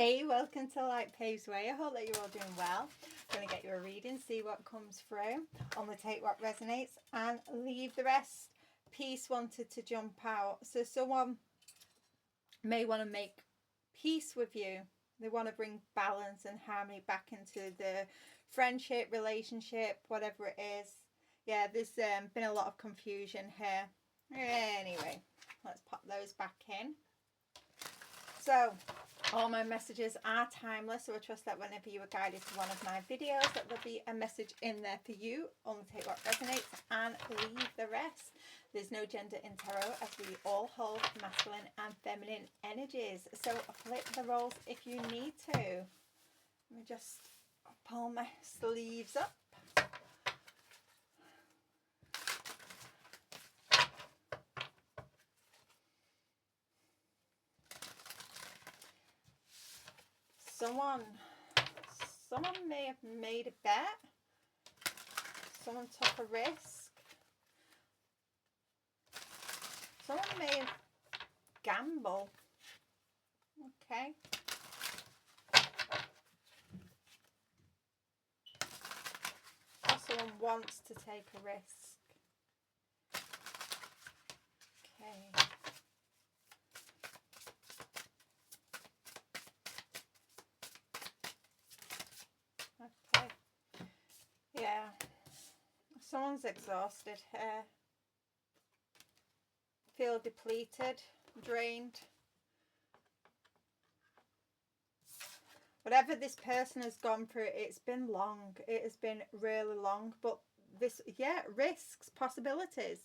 Hey, welcome to Light Paves Way. I hope that you're all doing well. I'm going to get you a reading, see what comes through. Only take what resonates and leave the rest. Peace wanted to jump out. So someone may want to make peace with you. They want to bring balance and harmony back into the friendship, relationship, whatever it is. Yeah, there's been a lot of confusion here. Anyway, let's pop those back in. So, all my messages are timeless, so I trust that whenever you are guided to one of my videos, that there'll be a message in there for you. Only take what resonates and leave the rest. There's no gender in tarot, as we all hold masculine and feminine energies. So flip the roles if you need to. Let me just pull my sleeves up. Someone may have made a bet. Someone took a risk. Someone may have gambled. Okay. Or someone wants to take a risk. Okay. Okay. Yeah. Someone's exhausted here. Feel depleted, drained. Whatever this person has gone through, it's been long. It has been really long. But this, yeah, risks, possibilities.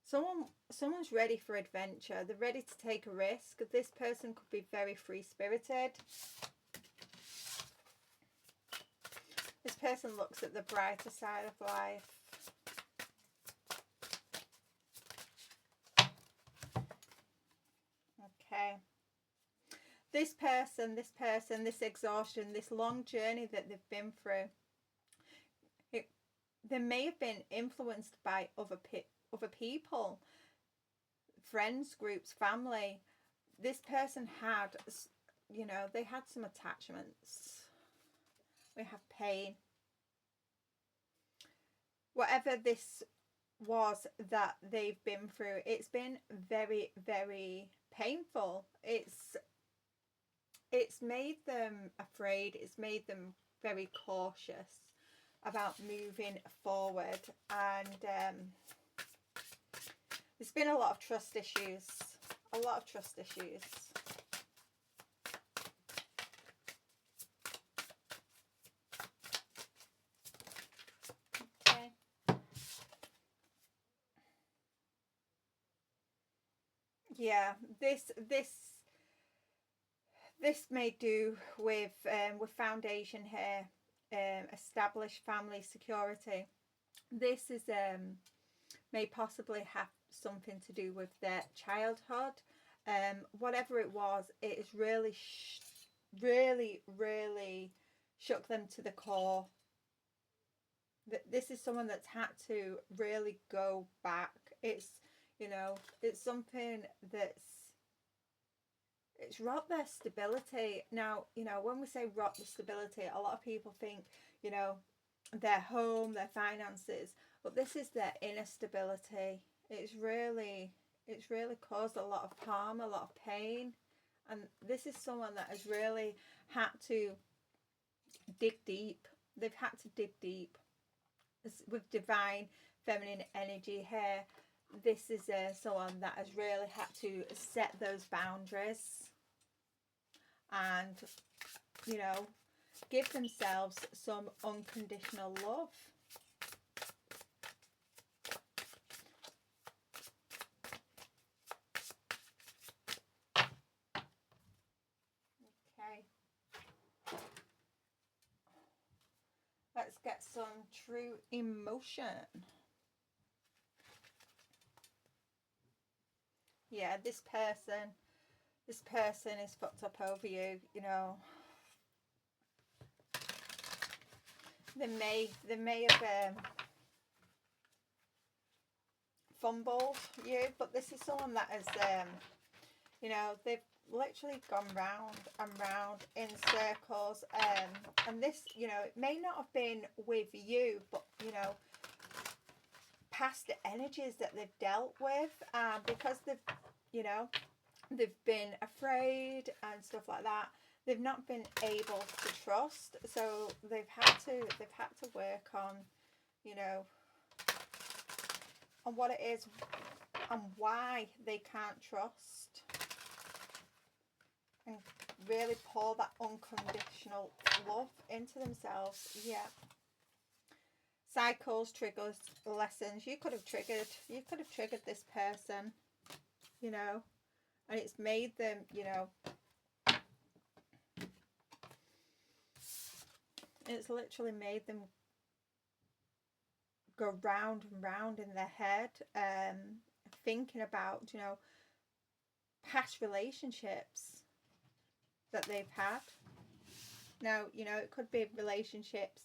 Someone's ready for adventure. They're ready to take a risk. This person could be very free-spirited. This person looks at the brighter side of life. Okay. This person, this exhaustion, this long journey that they've been through, they may have been influenced by other people, friends, groups, family. This person had, you know, they had some attachments. We have pain. Whatever this was that they've been through, it's been very, very painful. It's made them afraid. It's made them very cautious about moving forward. And there's been a lot of trust issues. A lot of trust issues. Okay. Yeah, this may do with foundation here, established family security. This is may possibly have something to do with their childhood. Whatever it was, it has really really shook them to the core. This is someone that's had to really go back. It's, you know, it's something that's, it's rocked their stability. Now, you know, when we say rock the stability, a lot of people think, you know, their home, their finances, but this is their inner stability. It's really caused a lot of harm, a lot of pain. And this is someone that has really had to dig deep. They've had to dig deep. With divine feminine energy here, this is someone that has really had to set those boundaries and, you know, give themselves some unconditional love. Okay. Let's get some true emotion. Yeah, this person is fucked up over you, you know. They may have fumbled you, but this is someone that has You know, they've literally gone round and round in circles. And this, you know, it may not have been with you, but, you know, past energies that they've dealt with. Because they've, you know, they've been afraid and stuff like that. They've not been able to trust. So they've had to work on, you know, on what it is and why they can't trust, and really pour that unconditional love into themselves. Yeah. Cycles, triggers, lessons. You could have triggered this person, you know, and it's made them, you know, it's literally made them go round and round in their head, thinking about, you know, past relationships that they've had. Now, you know, it could be relationships,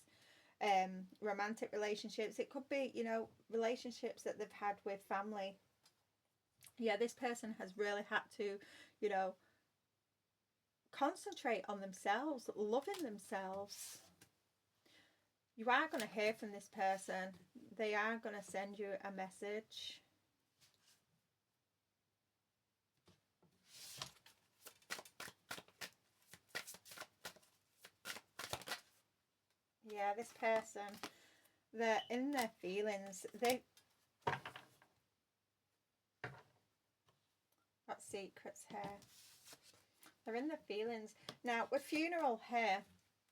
romantic relationships. It could be, you know, relationships that they've had with family. Yeah, this person has really had to, you know, concentrate on themselves, loving themselves. You are going to hear from this person. They are going to send you a message. Yeah, this person, they're in their feelings. Got secrets here. They're in their feelings. Now, with funeral here,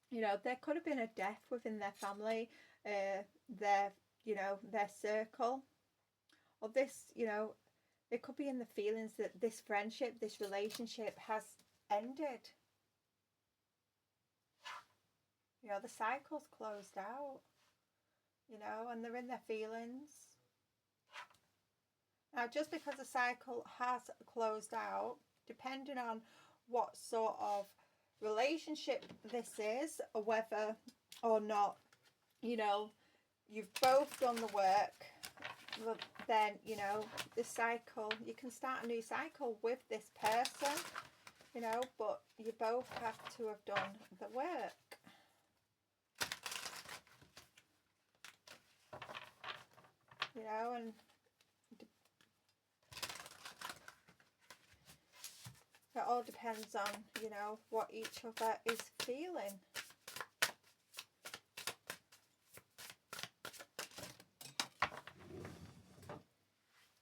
you know, there could have been a death within their family, their, you know, their circle. Or this, you know, it could be in the feelings that this friendship, this relationship has ended. You know, the cycle's closed out, you know, and they're in their feelings. Now, just because the cycle has closed out, depending on what sort of relationship this is, or whether or not, you know, you've both done the work, then, you know, the cycle, you can start a new cycle with this person, you know, but you both have to have done the work. You know, and it all depends on, you know, what each other is feeling.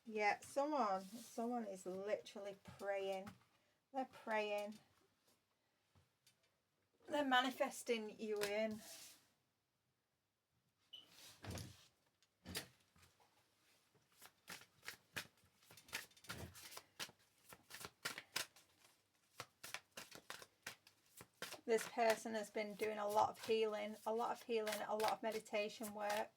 Yeah, someone is literally praying. They're praying. They're manifesting you in. This person has been doing a lot of healing, a lot of meditation work.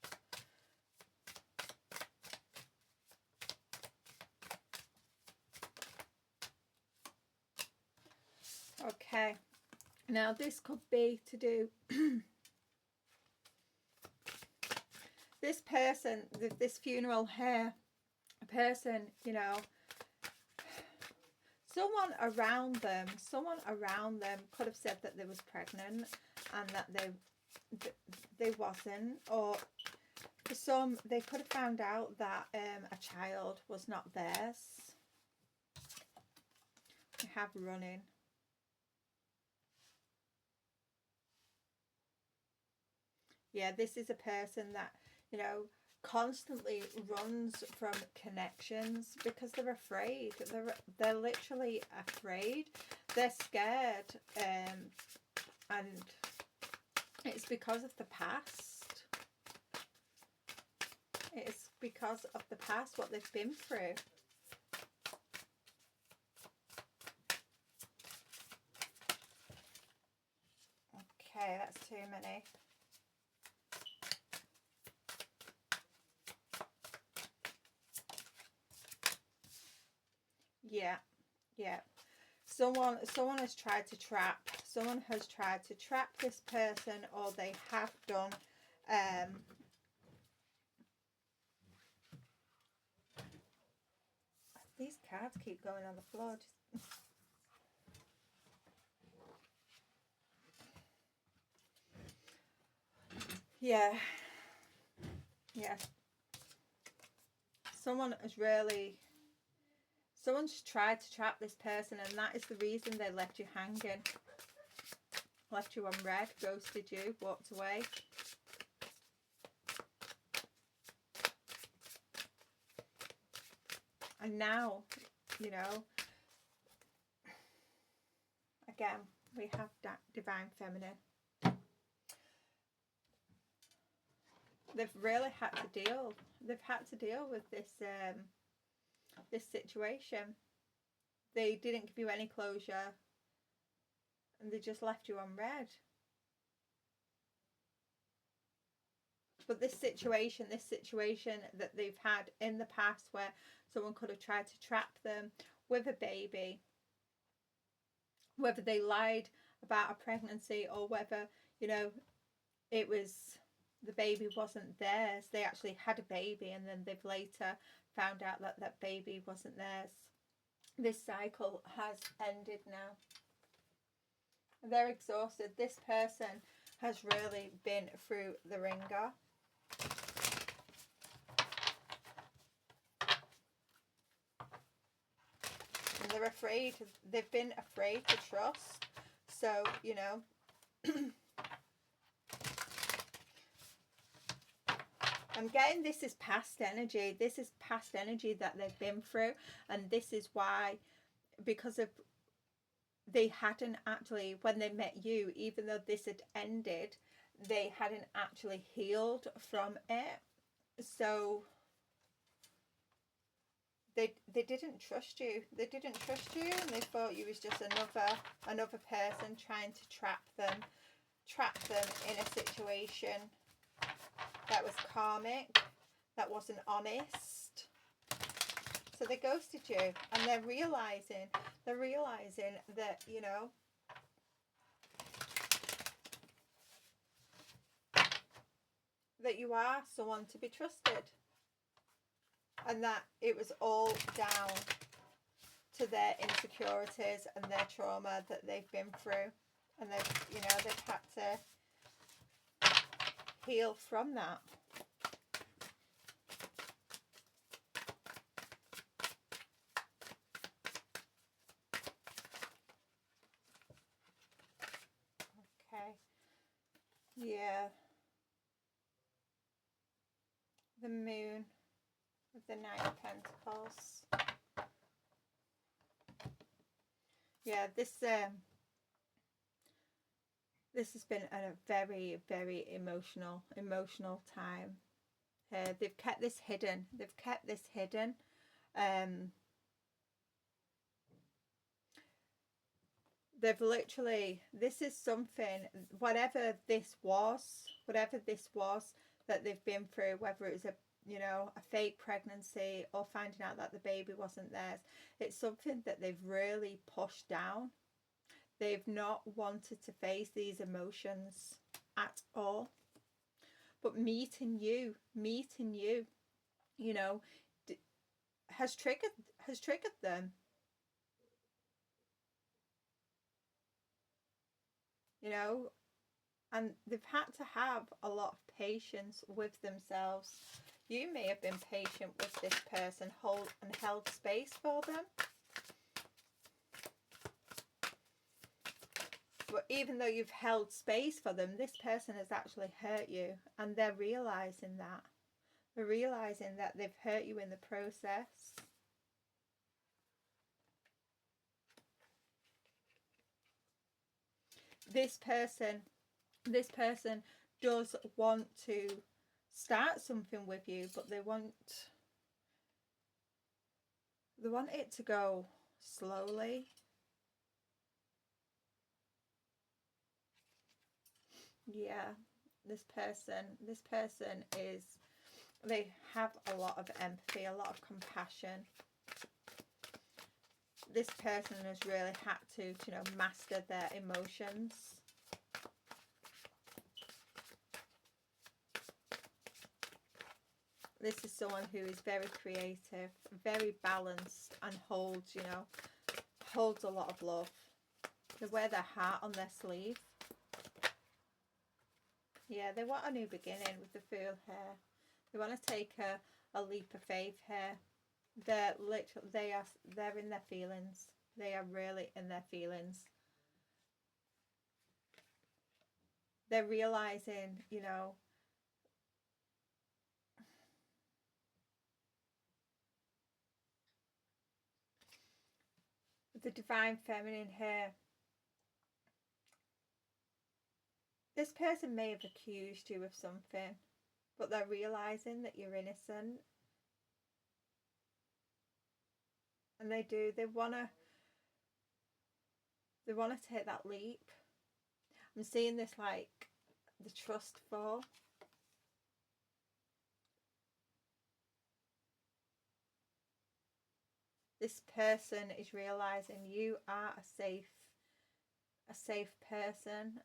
Okay, now this could be to do this person, this funeral here, a person, you know, someone around them could have said that they was pregnant and that they wasn't, or for some they could have found out that a child was not theirs. We have running. Yeah, this is a person that, you know, constantly runs from connections because they're afraid. They're literally afraid. They're scared, and it's because of the past. It's because of the past, what they've been through. Okay, that's too many. Yeah, yeah. Someone has tried to trap. Someone has tried to trap this person, or they have done. These cards keep going on the floor. Yeah. Yeah. Someone's tried to trap this person, and that is the reason they left you hanging. Left you on red, ghosted you, walked away. And now, you know, again, we have that divine feminine. They've really had to deal. They've had to deal with this this situation. They didn't give you any closure, and they just left you on red. But this situation that they've had in the past, where someone could have tried to trap them with a baby, whether they lied about a pregnancy or whether, you know, it was, the baby wasn't theirs. They actually had a baby, and then they've later found out that that baby wasn't theirs. This cycle has ended now. They're exhausted. This person has really been through the ringer. And they're afraid. They've been afraid to trust. So, you know, I'm getting this is past energy. This is past energy that they've been through. And this is why, because of, they hadn't actually, when they met you, even though this had ended, they hadn't actually healed from it. So they didn't trust you. They didn't trust you, and they thought you was just another person trying to trap them in a situation that was karmic, that wasn't honest. So they ghosted you, and they're realizing that, you know, that you are someone to be trusted, and that it was all down to their insecurities and their trauma that they've been through, and they've, you know, they've had to heal from that. Okay. Yeah. The moon with the Knight of Pentacles. Yeah, this has been a very, very emotional time. They've kept this hidden. They've literally, this is something, whatever this was that they've been through, whether it was a, you know, a fake pregnancy or finding out that the baby wasn't theirs, it's something that they've really pushed down. They've not wanted to face these emotions at all. But meeting you, you know, has triggered them. You know, and they've had to have a lot of patience with themselves. You may have been patient with this person, held space for them. But even though you've held space for them, this person has actually hurt you, and they're realizing that. They're realizing that they've hurt you in the process. This person does want to start something with you, but they want it to go slowly. Yeah, this person is, they have a lot of empathy, a lot of compassion. This person has really had to, you know, master their emotions. This is someone who is very creative, very balanced, and holds, you know, holds a lot of love. They wear their heart on their sleeve. Yeah, they want a new beginning with the Fool here. They want to take a leap of faith here. They're literally, they're in their feelings. They are really in their feelings. They're realizing, you know, the divine feminine here. This person may have accused you of something, but they're realizing that you're innocent. And they do. They wanna take that leap. I'm seeing this like the trust fall. This person is realizing you are a safe person,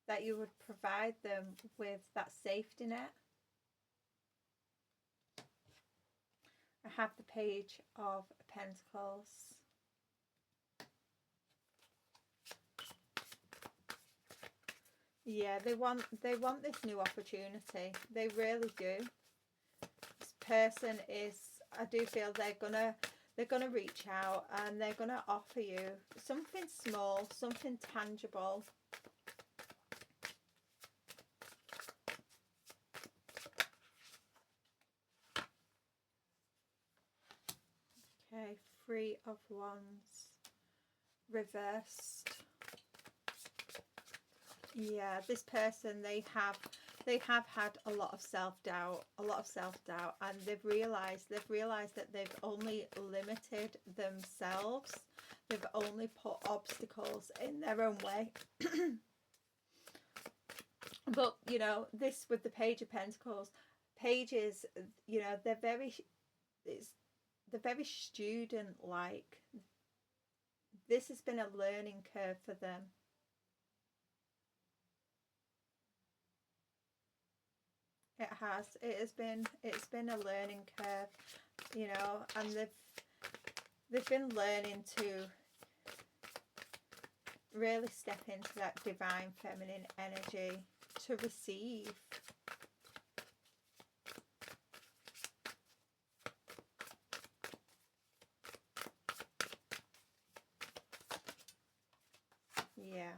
that you would provide them with that safety net. I have the Page of Pentacles. Yeah, they want this new opportunity. They really do. This person is, I do feel they're gonna reach out and they're gonna offer you something small, something tangible. Okay, Three of Wands reversed. Yeah, this person, they have had a lot of self-doubt, and they've realized that they've only limited themselves. They've only put obstacles in their own way. But, you know, this with the Page of Pentacles, pages, you know, they're very student-like. This has been a learning curve for them. It's been a learning curve, you know, and they've been learning to really step into that divine feminine energy to receive. Yeah.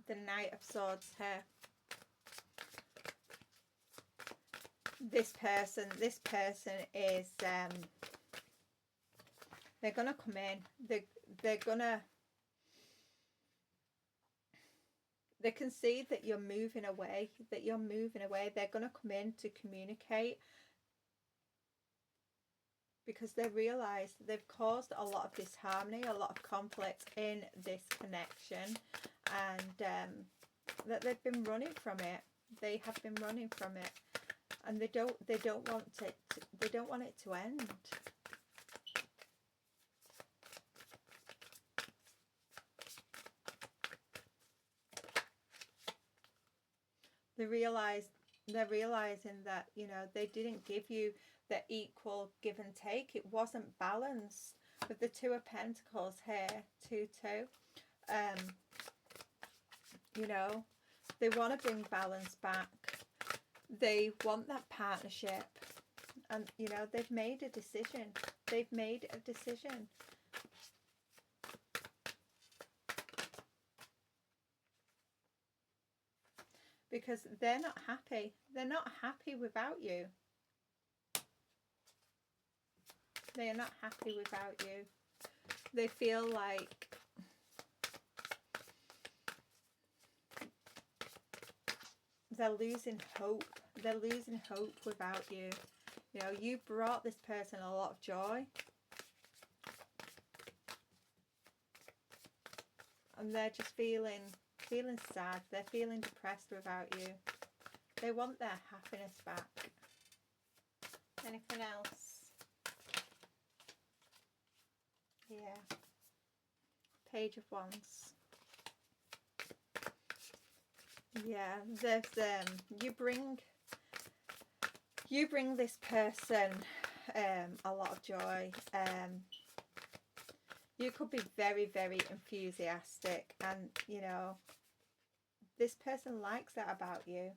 The Knight of Swords here. This person is they're gonna come in. They're gonna, they can see that you're moving away, They're gonna come in to communicate, because they realise they've caused a lot of disharmony, a lot of conflict in this connection, and that they've been running from it. They have been running from it, and they don't want it to end. They're realizing that, you know, they didn't give you the equal give and take. It wasn't balanced. With the Two of Pentacles here, 2-2, you know, they want to bring balance back. They want that partnership, and, you know, they've made a decision. Because they're not happy. They're not happy without you. They are not happy without you. They feel like they're losing hope. They're losing hope without you. You know, you brought this person a lot of joy, and they're just feeling sad. They're feeling depressed without you. They want their happiness back. Anything else? Yeah. Page of Wands. Yeah, there's you bring this person a lot of joy. You could be very, very enthusiastic, and you know, this person likes that about you.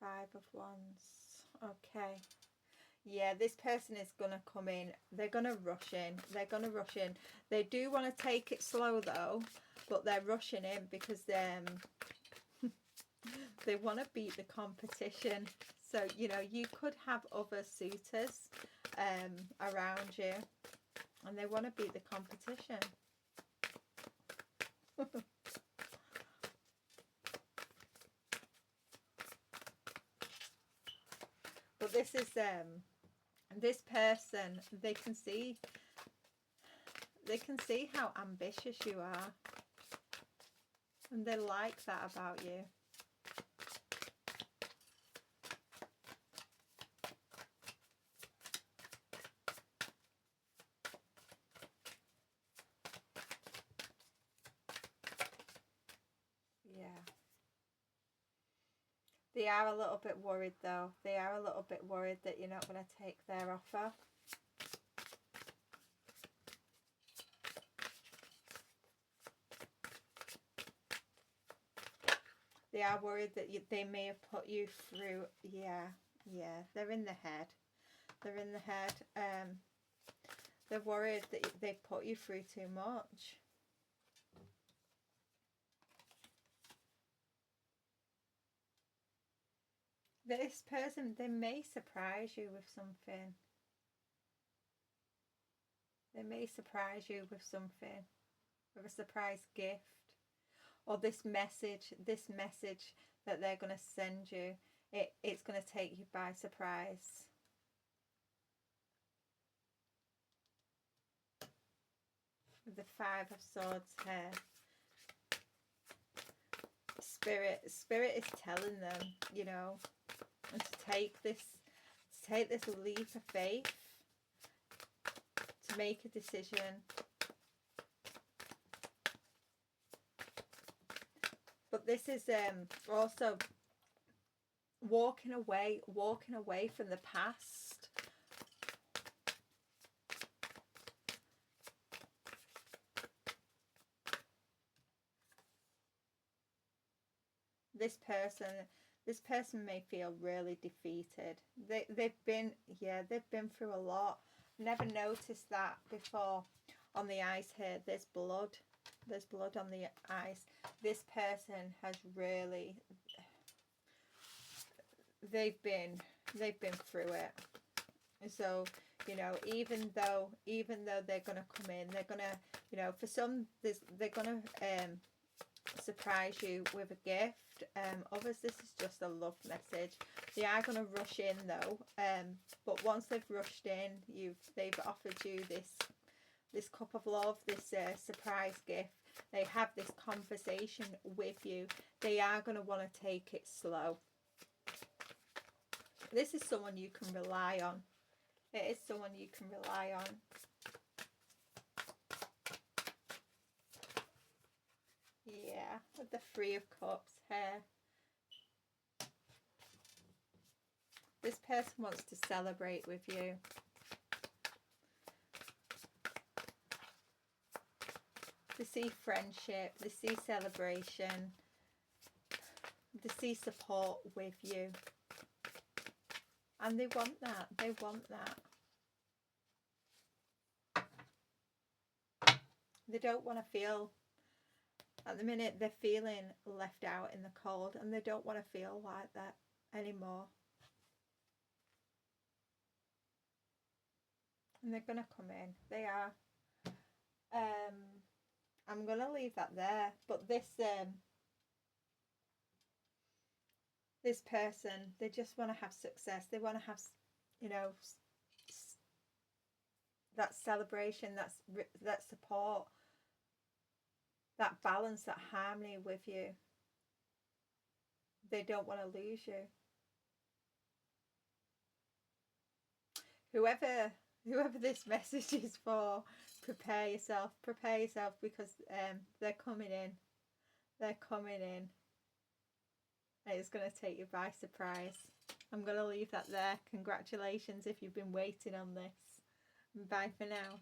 Five of Wands. Okay. Yeah, this person is going to come in. They're going to rush in. They're going to rush in. They do want to take it slow though, but they're rushing in because they want to beat the competition. So, you know, you could have other suitors around you, and they want to beat the competition. But this is this person, they can see how ambitious you are, and they like that about you. Yeah. They are a little bit worried though. They are a little bit worried that you're not going to take their offer. They are worried that they may have put you through. Yeah, they're in the head. They're in the head. They're worried that they put you through too much. This person, they may surprise you with something. They may surprise you with something, with a surprise gift, or this message that they're going to send you. It's going to take you by surprise. With the Five of Swords here. Spirit is telling them, you know, to take this leap of faith, to make a decision. But this is also walking away from the past. This person may feel really defeated. They've been through a lot. Never noticed that before. On the eyes here, there's blood. There's blood on the eyes. This person has really, they've been through it. So, you know, even though they're gonna come in, they're gonna, you know, for some they're gonna surprise you with a gift. Others, this is just a love message. They are going to rush in though, but once they've rushed in, they've offered you this cup of love, this surprise gift. They have this conversation with you. They are going to want to take it slow. This is someone you can rely on. It is someone you can rely on. Yeah, with the Three of Cups here. This person wants to celebrate with you. They see friendship, they see celebration, they see support with you. And they want that, they want that. They don't want to feel, at the minute they're feeling left out in the cold, and they don't want to feel like that anymore. And they're going to come in. They are. I'm going to leave that there. But this person, they just want to have success. They want to have, you know, that celebration, that support, that balance, that harmony with you. They don't want to lose you. Whoever this message is for, prepare yourself because they're coming in. They're coming in. It's going to take you by surprise. I'm going to leave that there. Congratulations if you've been waiting on this. Bye for now.